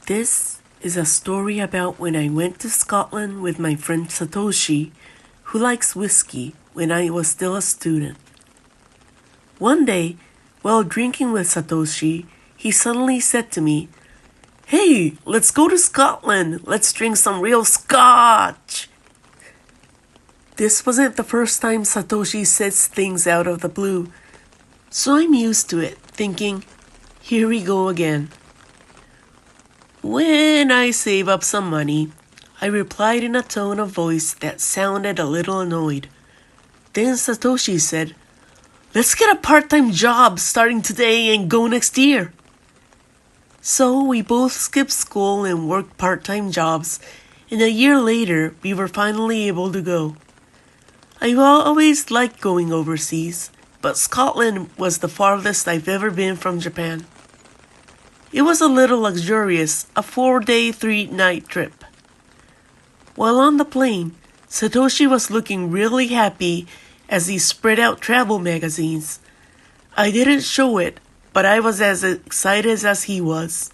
This is a story about when I went to Scotland with my friend Satoshi, who likes whiskey, when I was still a student. One day, while drinking with Satoshi, he suddenly said to me, "Hey, let's go to Scotland. Let's drink some real scotch." This wasn't the first time Satoshi says things out of the blue, so I'm used to it, thinking, here we go again. When I save up some money, I replied in a tone of voice that sounded a little annoyed. Then Satoshi said, "Let's get a part-time job starting today and go next year." So we both skipped school and worked part-time jobs, and a year later we were finally able to go. I've always liked going overseas, but Scotland was the farthest I've ever been from Japan. It was a little luxurious, a 4-day, 3-night trip. While on the plane, Satoshi was looking really happy as he spread out travel magazines. I didn't show it, but I was as excited as he was.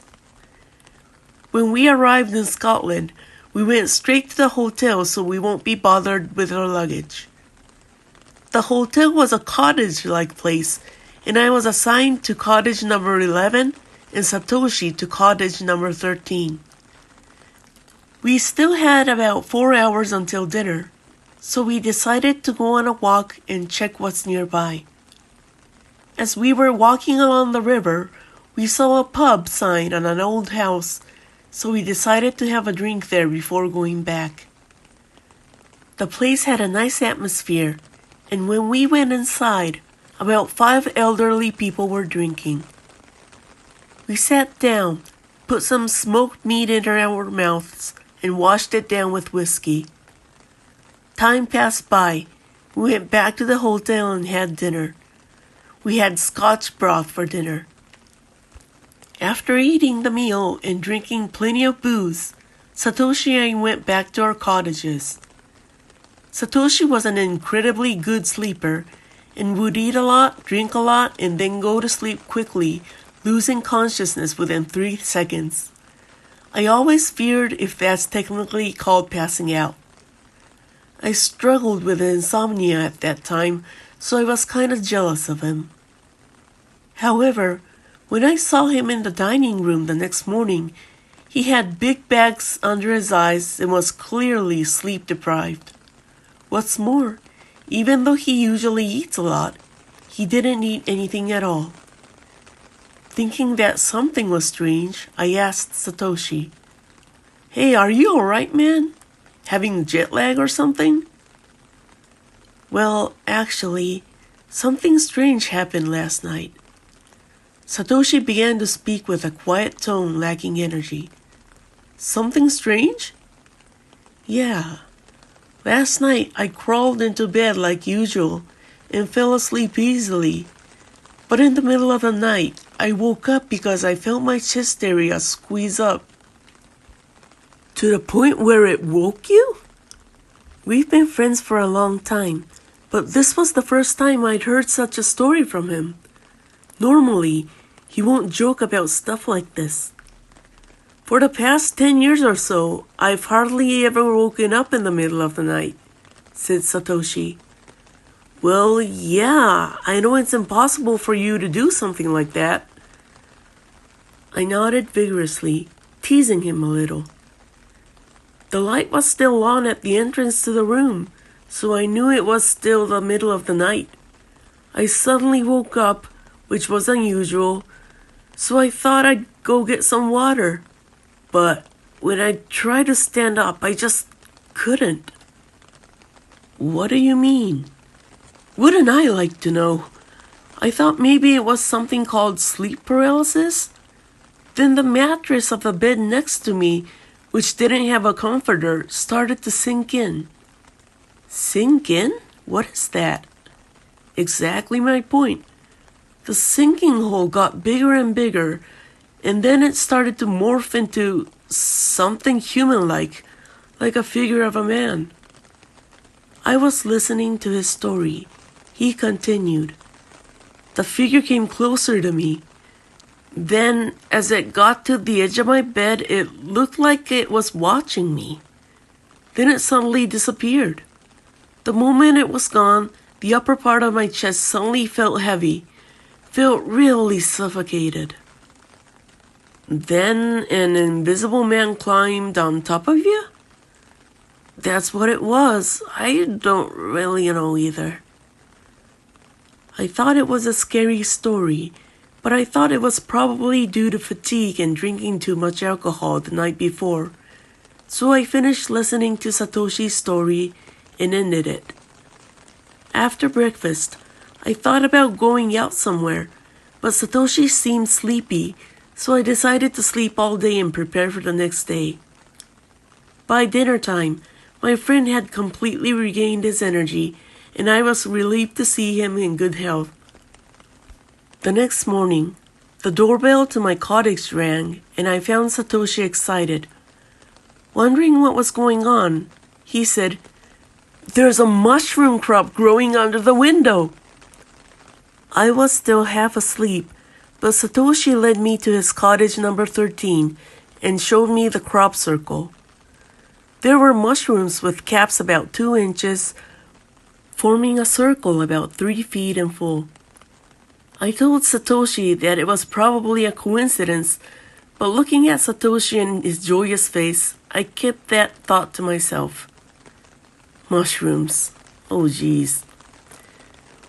When we arrived in Scotland, we went straight to the hotel so we won't be bothered with our luggage. The hotel was a cottage-like place, and I was assigned to cottage number 11 and Satoshi to cottage number 13. We still had about 4 hours until dinner, so we decided to go on a walk and check what's nearby. As we were walking along the river, we saw a pub sign on an old house, so we decided to have a drink there before going back. The place had a nice atmosphere, and when we went inside, about 5 elderly people were drinking. We sat down, put some smoked meat in our mouths, and washed it down with whiskey. Time passed by. We went back to the hotel and had dinner. We had Scotch broth for dinner. After eating the meal and drinking plenty of booze, Satoshi and I went back to our cottages. Satoshi was an incredibly good sleeper and would eat a lot, drink a lot, and then go to sleep quickly, losing consciousness within 3 seconds. I always feared if that's technically called passing out. I struggled with insomnia at that time, so I was kind of jealous of him. However, when I saw him in the dining room the next morning, he had big bags under his eyes and was clearly sleep deprived. What's more, even though he usually eats a lot, he didn't eat anything at all. Thinking that something was strange, I asked Satoshi, "Hey, are you alright, man? Having jet lag or something?" "Well, actually, something strange happened last night." Satoshi began to speak with a quiet tone lacking energy. "Something strange?" "Yeah. Last night I crawled into bed like usual and fell asleep easily. But in the middle of the night, I woke up because I felt my chest area squeeze up." "To the point where it woke you?" We've been friends for a long time, but this was the first time I'd heard such a story from him. Normally, he won't joke about stuff like this. "For the past 10 years or so, I've hardly ever woken up in the middle of the night," said Satoshi. "Well, yeah, I know it's impossible for you to do something like that." I nodded vigorously, teasing him a little. The light was still on at the entrance to the room, so I knew it was still the middle of the night. I suddenly woke up, which was unusual, so I thought I'd go get some water. But when I tried to stand up, I just couldn't." "What do you mean?" "Wouldn't I like to know? I thought maybe it was something called sleep paralysis. Then the mattress of the bed next to me, which didn't have a comforter, started to sink in." "Sink in? What is that?" "Exactly my point. The sinking hole got bigger and bigger, and then it started to morph into something human-like, like a figure of a man." I was listening to his story. He continued. "The figure came closer to me. Then, as it got to the edge of my bed, it looked like it was watching me. Then it suddenly disappeared. The moment it was gone, the upper part of my chest suddenly felt heavy, felt really suffocated. Then an invisible man climbed on top of you? That's what it was. I don't really know either. I thought it was a scary story, but I thought it was probably due to fatigue and drinking too much alcohol the night before. So I finished listening to Satoshi's story and ended it. After breakfast, I thought about going out somewhere, but Satoshi seemed sleepy, so I decided to sleep all day and prepare for the next day. By dinner time, my friend had completely regained his energy, and I was relieved to see him in good health. The next morning, the doorbell to my cottage rang, and I found Satoshi excited. Wondering what was going on, he said, "There's a mushroom crop growing under the window." I was still half asleep, but Satoshi led me to his cottage number 13 and showed me the crop circle. There were mushrooms with caps about 2 inches, forming a circle about 3 feet in full. I told Satoshi that it was probably a coincidence, but looking at Satoshi and his joyous face, I kept that thought to myself. Mushrooms. Oh geez.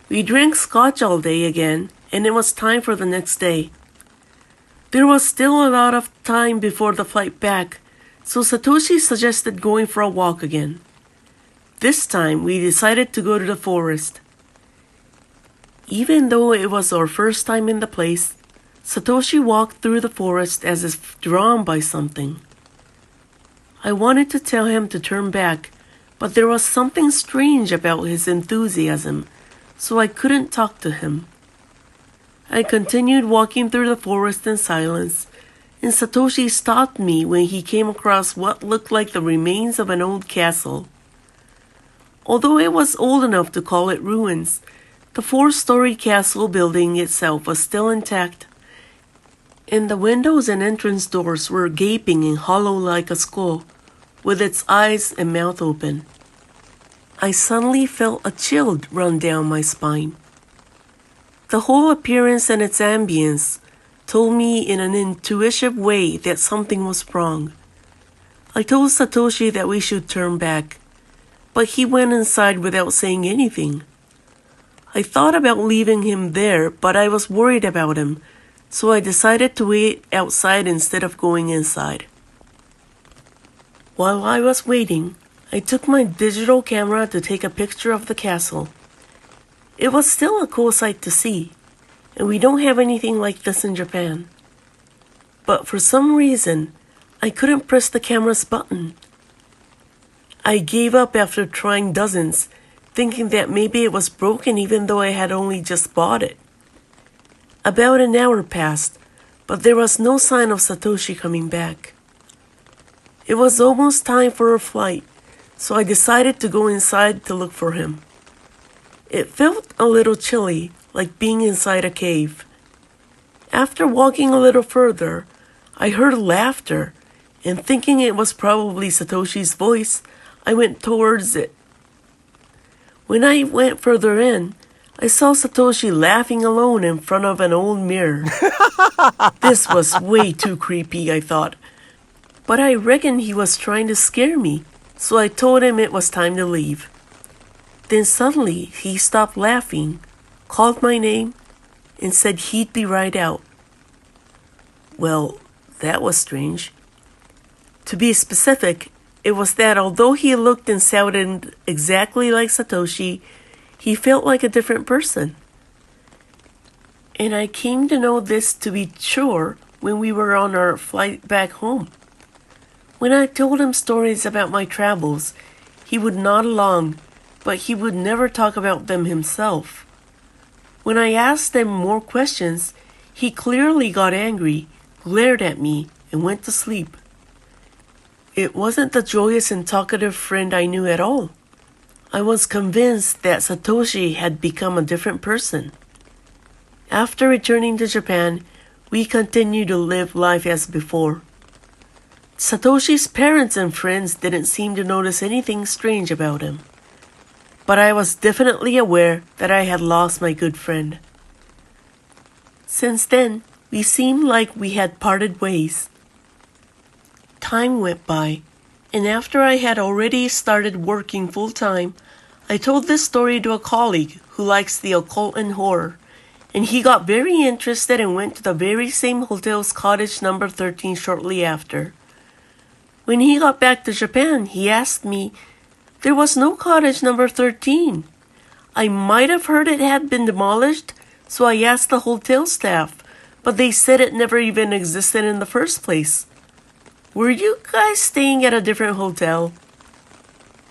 We drank scotch all day again, and it was time for the next day. There was still a lot of time before the flight back, so Satoshi suggested going for a walk again. This time, we decided to go to the forest. Even though it was our first time in the place, Satoshi walked through the forest as if drawn by something. I wanted to tell him to turn back, but there was something strange about his enthusiasm, so I couldn't talk to him. I continued walking through the forest in silence, and Satoshi stopped me when he came across what looked like the remains of an old castle. Although it was old enough to call it ruins, the 4-story castle building itself was still intact, and the windows and entrance doors were gaping and hollow like a skull, with its eyes and mouth open. I suddenly felt a chill run down my spine. The whole appearance and its ambience told me in an intuitive way that something was wrong. I told Satoshi that we should turn back, but he went inside without saying anything. I thought about leaving him there, but I was worried about him, so I decided to wait outside instead of going inside. While I was waiting, I took my digital camera to take a picture of the castle. It was still a cool sight to see, and we don't have anything like this in Japan. But for some reason, I couldn't press the camera's button. I gave up after trying dozens, thinking that maybe it was broken even though I had only just bought it. About an hour passed, but there was no sign of Satoshi coming back. It was almost time for a flight, so I decided to go inside to look for him. It felt a little chilly, like being inside a cave. After walking a little further, I heard laughter, and thinking it was probably Satoshi's voice, I went towards it. When I went further in, I saw Satoshi laughing alone in front of an old mirror. This was way too creepy, I thought. But I reckoned he was trying to scare me, so I told him it was time to leave. Then suddenly he stopped laughing, called my name, and said he'd be right out. Well, that was strange. To be specific, it was that although he looked and sounded exactly like Satoshi, he felt like a different person. And I came to know this to be true when we were on our flight back home. When I told him stories about my travels, he would nod along, but he would never talk about them himself. When I asked him more questions, he clearly got angry, glared at me, and went to sleep. It wasn't the joyous and talkative friend I knew at all. I was convinced that Satoshi had become a different person. After returning to Japan, We continued to live life as before. Satoshi's parents and friends didn't seem to notice anything strange about him. But I was definitely aware that I had lost my good friend. Since then, we seemed like we had parted ways. Time went by, and after I had already started working full-time, I told this story to a colleague who likes the occult and horror, and he got very interested and went to the very same hotel's cottage number 13 shortly after. When he got back to Japan, he asked me, "There was no cottage number 13. I might have heard it had been demolished, so I asked the hotel staff, but they said it never even existed in the first place. Were you guys staying at a different hotel?"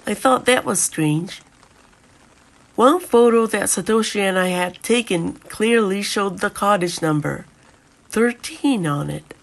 I thought that was strange. One photo that Satoshi and I had taken clearly showed the cottage number 13 on it.